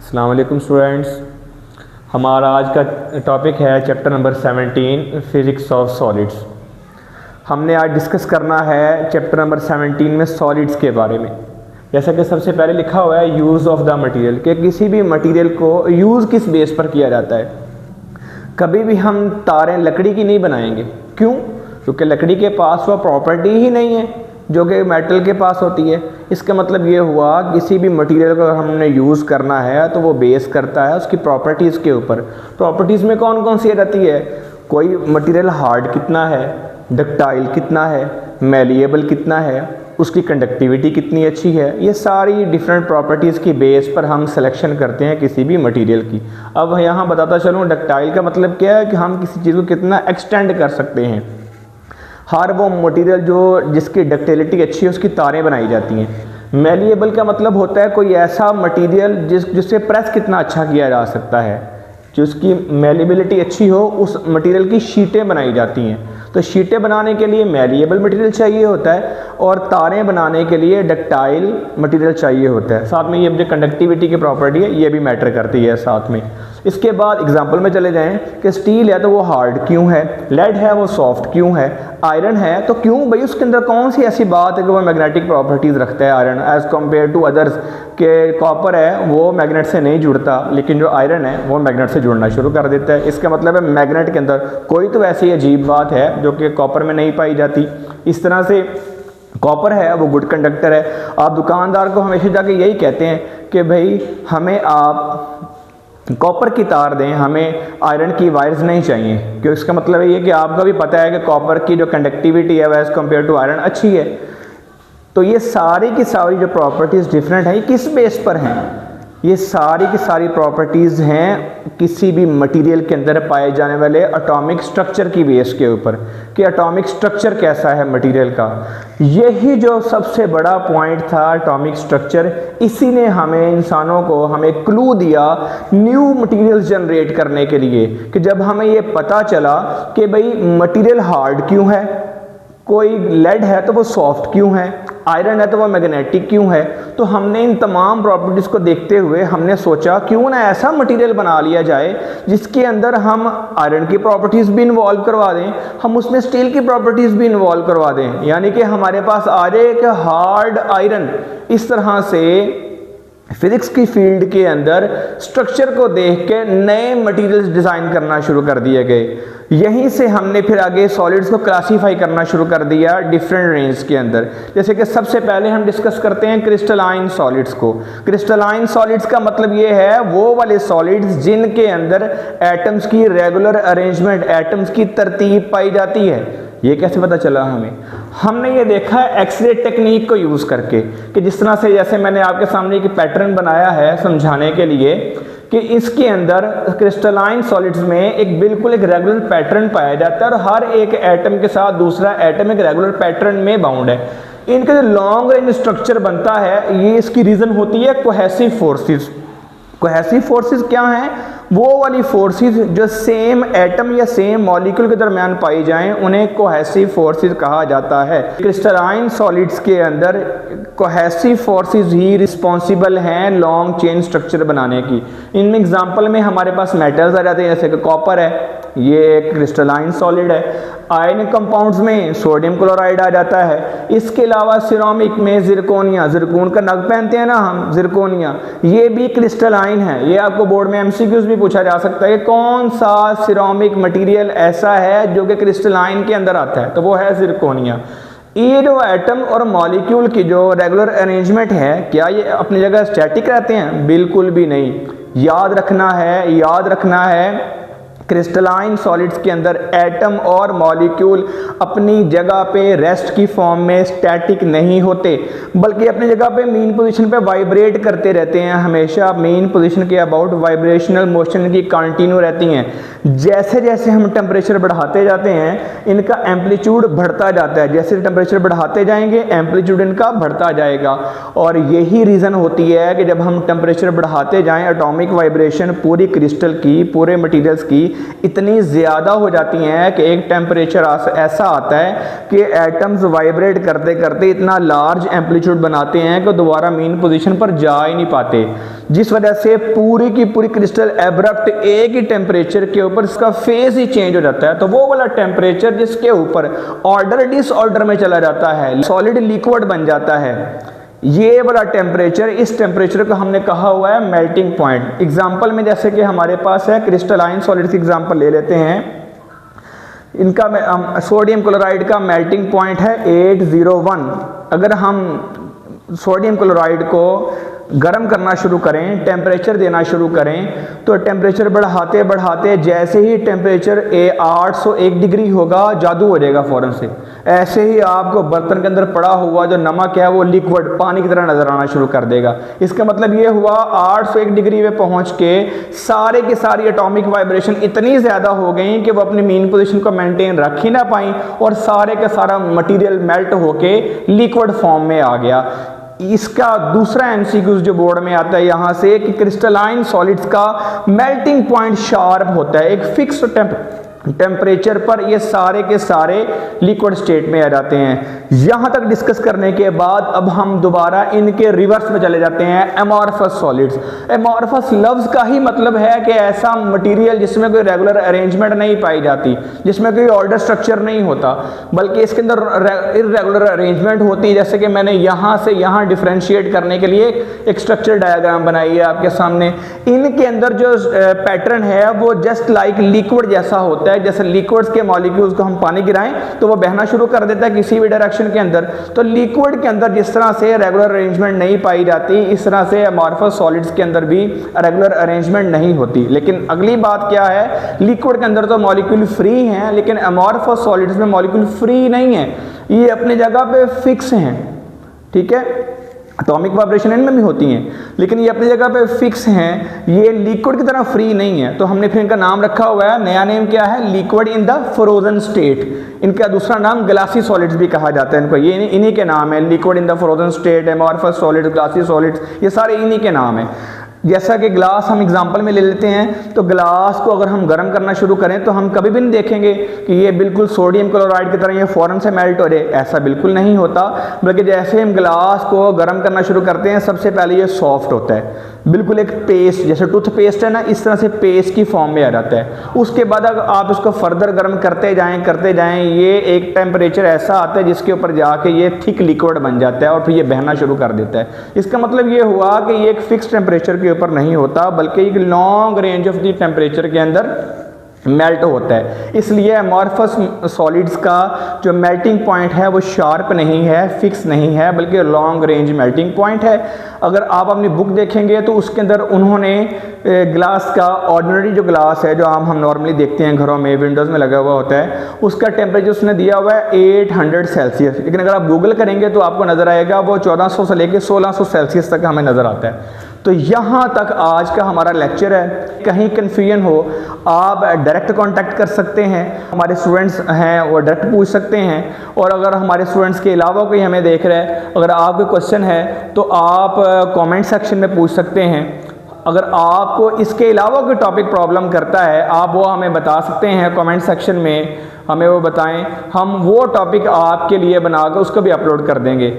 अस्सलाम वालेकुम स्टूडेंट्स। हमारा आज का टॉपिक है chapter number 17 physics of solids. हमने आज डिस्कस करना है चैप्टर नंबर 17 में सॉलिड्स के बारे में। जैसा कि सबसे पहले लिखा हुआ है यूज़ ऑफ द मटेरियल, कि किसी भी मटेरियल को यूज़ किस बेस पर किया जाता है। कभी भी हम तारें लकड़ी की नहीं बनाएंगे। क्यों? क्योंकि लकड़ी के पास वह प्रॉपर्टी ही नहीं है जो कि मेटल के पास होती है। इसका मतलब ये हुआ किसी भी मटेरियल को अगर हमने यूज़ करना है तो वो बेस करता है उसकी प्रॉपर्टीज़ के ऊपर। प्रॉपर्टीज़ में कौन कौन सी रहती है? कोई मटेरियल हार्ड कितना है, डक्टाइल कितना है, मैलिएबल कितना है, उसकी कंडक्टिविटी कितनी अच्छी है। ये सारी डिफरेंट प्रॉपर्टीज़ की बेस पर हम सिलेक्शन करते हैं किसी भी मटेरियल की। अब यहाँ बताता चलूँ, डक्टाइल का मतलब क्या है कि हम किसी चीज़ को कितना एक्सटेंड कर सकते हैं। हर वो मटेरियल जिसकी डक्टिलिटी अच्छी है उसकी तारें बनाई जाती हैं। मैलिएबल का मतलब होता है कोई ऐसा मटेरियल जिससे प्रेस कितना अच्छा किया जा सकता है, जिसकी मैलिएबिलिटी अच्छी हो, उस मटेरियल की शीटें बनाई जाती हैं। तो शीटें बनाने के लिए मैलिएबल मटेरियल चाहिए होता है और तारें बनाने के लिए डक्टाइल मटेरियल चाहिए होता है। साथ में ये जो कंडक्टिविटी की प्रॉपर्टी है ये भी मैटर करती है साथ में। इसके बाद एग्जांपल में चले जाएं कि स्टील है तो वो हार्ड क्यों है, लेड है वो सॉफ्ट क्यों है, आयरन है तो क्यों भाई उसके अंदर कौन सी ऐसी बात है कि वो मैग्नेटिक प्रॉपर्टीज़ रखता है iron as compare to others. के कॉपर है वो मैग्नेट से नहीं जुड़ता, लेकिन जो आयरन है वो मैग्नेट से जुड़ना शुरू कर देता है। इसका मतलब है मैग्नेट के अंदर कोई तो ऐसी अजीब बात है जो कि कॉपर में नहीं पाई जाती। इस तरह से कॉपर है वो गुड कंडक्टर है। आप दुकानदार को हमेशा जाके यही कहते हैं कि भाई हमें आप कॉपर की तार दें, हमें आयरन की वायर्स नहीं चाहिए। क्यों? इसका मतलब ये कि आपको भी पता है कि कॉपर की जो कंडक्टिविटी है वह एज़ कम्पेयर टू आयरन अच्छी है। तो ये सारी की सारी जो प्रॉपर्टीज़ डिफरेंट हैं ये किस बेस पर हैं? ये सारी की सारी प्रॉपर्टीज़ हैं किसी भी मटेरियल के अंदर पाए जाने वाले एटॉमिक स्ट्रक्चर की बेस के ऊपर, कि एटॉमिक स्ट्रक्चर कैसा है मटेरियल का। यही जो सबसे बड़ा पॉइंट था एटॉमिक स्ट्रक्चर, इसी ने हमें इंसानों को हमें क्लू दिया न्यू मटेरियल्स जनरेट करने के लिए। कि जब हमें ये पता चला कि भाई मटेरियल हार्ड क्यों है, कोई लेड है तो वो सॉफ्ट क्यों है, आयरन है तो वो मैग्नेटिक क्यों है, तो हमने इन तमाम प्रॉपर्टीज़ को देखते हुए हमने सोचा क्यों ना ऐसा मटेरियल बना लिया जाए जिसके अंदर हम आयरन की प्रॉपर्टीज़ भी इन्वॉल्व करवा दें, हम उसमें स्टील की प्रॉपर्टीज़ भी इन्वॉल्व करवा दें। यानी कि हमारे पास आ जाए कि हार्ड आयरन। इस तरह से फिजिक्स की फील्ड के अंदर स्ट्रक्चर को देख के नए मटेरियल्स डिज़ाइन करना शुरू कर दिए गए। यहीं से हमने फिर आगे सॉलिड्स को क्लासीफाई करना शुरू कर दिया डिफरेंट रेंज के अंदर। जैसे कि सबसे पहले हम डिस्कस करते हैं क्रिस्टलाइन सॉलिड्स को। क्रिस्टलाइन सॉलिड्स का मतलब ये है वो वाले सॉलिड्स जिनके अंदर एटम्स की रेगुलर अरेंजमेंट, एटम्स की तरतीब पाई जाती है। ये कैसे पता चला हमें? हमने ये देखा है एक्सरे टेक्निक को यूज़ करके, कि जिस तरह से जैसे मैंने आपके सामने एक पैटर्न बनाया है समझाने के लिए कि इसके अंदर क्रिस्टलाइन सॉलिड्स में एक बिल्कुल एक रेगुलर पैटर्न पाया जाता है और हर एक एटम के साथ दूसरा एटम एक रेगुलर पैटर्न में बाउंड है। इनका जो लॉन्ग रेंज स्ट्रक्चर बनता है ये इसकी रीज़न होती है कोहेसिव फोर्सेस। कोहेसिव फोर्सेस क्या हैं? वो वाली फोर्सेस जो सेम एटम या सेम मॉलिक्यूल के दरमियान पाई जाएं उन्हें कोहेसिव फोर्सेस कहा जाता है। क्रिस्टलाइन सॉलिड्स के अंदर कोहेसिव फोर्सेस ही रिस्पॉन्सिबल हैं लॉन्ग चेन स्ट्रक्चर बनाने की। इनमें एग्जांपल में हमारे पास मेटल्स आ जाते हैं, जैसे कि कॉपर है, ये एक क्रिस्टलाइन सॉलिड है। आयन कंपाउंड्स में सोडियम क्लोराइड आ जाता है। इसके अलावा सिरामिक में जिरकोनिया, जिरकोन का नग पहनते हैं ना हम, जिरकोनिया, ये भी क्रिस्टलाइन है। ये आपको बोर्ड में एमसीक्यूज भी पूछा जा सकता है कि कौन सा सिरामिक मटेरियल ऐसा है जो कि क्रिस्टलाइन के अंदर आता है, तो वो है जिरकोनिया। ये जो एटम और मॉलिक्यूल की जो रेगुलर अरेंजमेंट है, क्या ये अपनी जगह स्टैटिक रहते हैं? बिल्कुल भी नहीं। याद रखना है क्रिस्टलाइन सॉलिड्स के अंदर एटम और मॉलिक्यूल अपनी जगह पे रेस्ट की फॉर्म में स्टैटिक नहीं होते, बल्कि अपनी जगह पे मीन पोजीशन पे वाइब्रेट करते रहते हैं। हमेशा मीन पोजीशन के अबाउट वाइब्रेशनल मोशन की कंटिन्यू रहती हैं। जैसे जैसे हम टेम्परेचर बढ़ाते जाते हैं इनका एम्पलीट्यूड बढ़ता जाता है। जैसे टेम्परेचर बढ़ाते जाएंगे एम्पलीट्यूड इनका बढ़ता जाएगा। और यही रीज़न होती है कि जब हम टेम्परेचर बढ़ाते जाएं एटॉमिक वाइब्रेशन पूरी क्रिस्टल की, पूरे मटीरियल्स की इतनी ज़्यादा हो जाती हैं कि एक टेम्परेचर ऐसा आता है कि एटम्स वाइब्रेट करते करते इतना लार्ज एम्पलीट्यूड बनाते हैं कि दोबारा मेन पोजीशन पर जा ही नहीं पाते, जिस वजह से पूरी की पूरी क्रिस्टल एब्रप्ट एक ही टेम्परेचर के ऊपर इसका फेज ही चेंज हो जाता है। तो वो वाला टेम्परेचर जिसके ऊपर ऑर्डर डिसऑर्डर में चला जाता है, सॉलिड लिक्विड बन जाता है, ये वाला टेम्परेचर, इस टेम्परेचर को हमने कहा हुआ है मेल्टिंग पॉइंट। एग्जांपल में जैसे कि हमारे पास है क्रिस्टलाइन सॉलिड की एग्जांपल ले लेते हैं। इनका सोडियम क्लोराइड का मेल्टिंग पॉइंट है 801। अगर हम सोडियम क्लोराइड को गर्म करना शुरू करें, टेम्परेचर देना शुरू करें, तो टेम्परेचर बढ़ाते बढ़ाते जैसे ही टेम्परेचर 801 डिग्री होगा, जादू हो जाएगा फ़ौरन से। ऐसे ही आपको बर्तन के अंदर पड़ा हुआ जो नमक है वो लिक्विड पानी की तरह नजर आना शुरू कर देगा। इसका मतलब ये हुआ 801 डिग्री में पहुंच के सारे की सारी एटॉमिक वाइब्रेशन इतनी ज़्यादा हो गई कि वो अपनी मेन पोजीशन को मेंटेन रख ही ना पाई और सारे का सारा मटेरियल मेल्ट होके लिक्विड फॉर्म में आ गया। इसका दूसरा एमसीक्यू जो बोर्ड में आता है यहाँ से कि क्रिस्टलाइन सॉलिड्स का मेल्टिंग पॉइंट शार्प होता है, एक फिक्स टेम्परेचर पर ये सारे के सारे लिक्विड स्टेट में आ जाते हैं। यहाँ तक डिस्कस करने के बाद अब हम दोबारा इनके रिवर्स में चले जाते हैं, एमॉर्फस सॉलिड्स। एमॉर्फस लफ्ज़ का ही मतलब है कि ऐसा मटेरियल जिसमें कोई रेगुलर अरेंजमेंट नहीं पाई जाती, जिसमें कोई ऑर्डर स्ट्रक्चर नहीं होता, बल्कि इसके अंदर इर्रेगुलर अरेंजमेंट होती है। जैसे कि मैंने यहाँ से यहाँ डिफ्रेंशिएट करने के लिए एक स्ट्रक्चर डायग्राम बनाई है आपके सामने। इनके अंदर जो पैटर्न है वो जस्ट लाइक लिक्विड जैसा होता है। जैसे लिक्विड्स के मॉलिक्यूल्स को हम पानी गिराएं तो वो बहना शुरू कर देता है किसी भी डायरेक्शन के अंदर। तो लिक्विड के अंदर जिस तरह से रेगुलर अरेंजमेंट नहीं पाई जाती, इस तरह से एमॉर्फस सॉलिड्स के अंदर भी रेगुलर अरेंजमेंट नहीं होती। लेकिन अगली बात क्या है, लिक्विड के अंदर तो मॉलिक्यूल फ्री हैं, लेकिन एमॉर्फस सॉलिड्स में मॉलिक्यूल फ्री नहीं है, ये अपनी जगह पे फिक्स हैं। ठीक है, एटॉमिक वाइब्रेशन इनमें भी होती हैं, लेकिन ये अपनी जगह पे फिक्स हैं, ये लिक्विड की तरह फ्री नहीं है। तो हमने फिर इनका नाम रखा हुआ है, नया नेम क्या है, liquid in the frozen state. इनका दूसरा नाम ग्लासी सॉलिड्स भी कहा जाता है इनको, ये इन्हीं के नाम है, liquid in the frozen state, amorphous solids, glassy solids, ये सारे इन्हीं के नाम है। जैसा कि ग्लास हम एग्जांपल में ले लेते हैं, तो ग्लास को अगर हम गर्म करना शुरू करें तो हम कभी भी नहीं देखेंगे कि ये बिल्कुल सोडियम क्लोराइड की तरह ये फ़ौरन से मेल्ट हो जाए, ऐसा बिल्कुल नहीं होता। बल्कि जैसे हम ग्लास को गर्म करना शुरू करते हैं, सबसे पहले ये सॉफ्ट होता है, बिल्कुल एक पेस्ट, जैसे टूथपेस्ट है ना, इस तरह से पेस्ट की फॉर्म में आ जाता है। उसके बाद अगर आप इसको फर्दर गर्म करते जाएं, ये एक टेम्परेचर ऐसा आता है जिसके ऊपर जाके ये थिक लिक्विड बन जाता है और फिर ये बहना शुरू कर देता है। इसका मतलब ये हुआ कि ये एक फिक्स टेम्परेचर के ऊपर नहीं होता, बल्कि एक long range of the temperature के अंदर मेल्ट होता है। इसलिए एमॉर्फस सॉलिड्स का जो मेल्टिंग पॉइंट है वो शार्प नहीं है, फिक्स नहीं है, बल्कि लॉन्ग रेंज मेल्टिंग पॉइंट है। अगर आप अपनी बुक देखेंगे तो उसके अंदर उन्होंने ग्लास का, ऑर्डिनरी जो ग्लास है जो हम नॉर्मली देखते हैं घरों में, विंडोज़ में लगा हुआ होता है, उसका टेम्परेचर उसने दिया हुआ है 800 सेल्सियस। लेकिन अगर आप गूगल करेंगे तो आपको नज़र आएगा वो 1400 से लेकर 1600 सेल्सियस तक हमें नज़र आता है। तो यहाँ तक आज का हमारा लेक्चर है। कहीं कन्फ्यूजन हो आप डायरेक्ट कांटेक्ट कर सकते हैं, हमारे स्टूडेंट्स हैं वो डायरेक्ट पूछ सकते हैं। और अगर हमारे स्टूडेंट्स के अलावा कोई हमें देख रहा है, अगर आपको क्वेश्चन है तो आप कमेंट सेक्शन में पूछ सकते हैं। अगर आपको इसके अलावा कोई टॉपिक प्रॉब्लम करता है, आप वो हमें बता सकते हैं कमेंट सेक्शन में, हमें वो बताएं, हम वो टॉपिक आपके लिए बनाकर उसको भी अपलोड कर देंगे।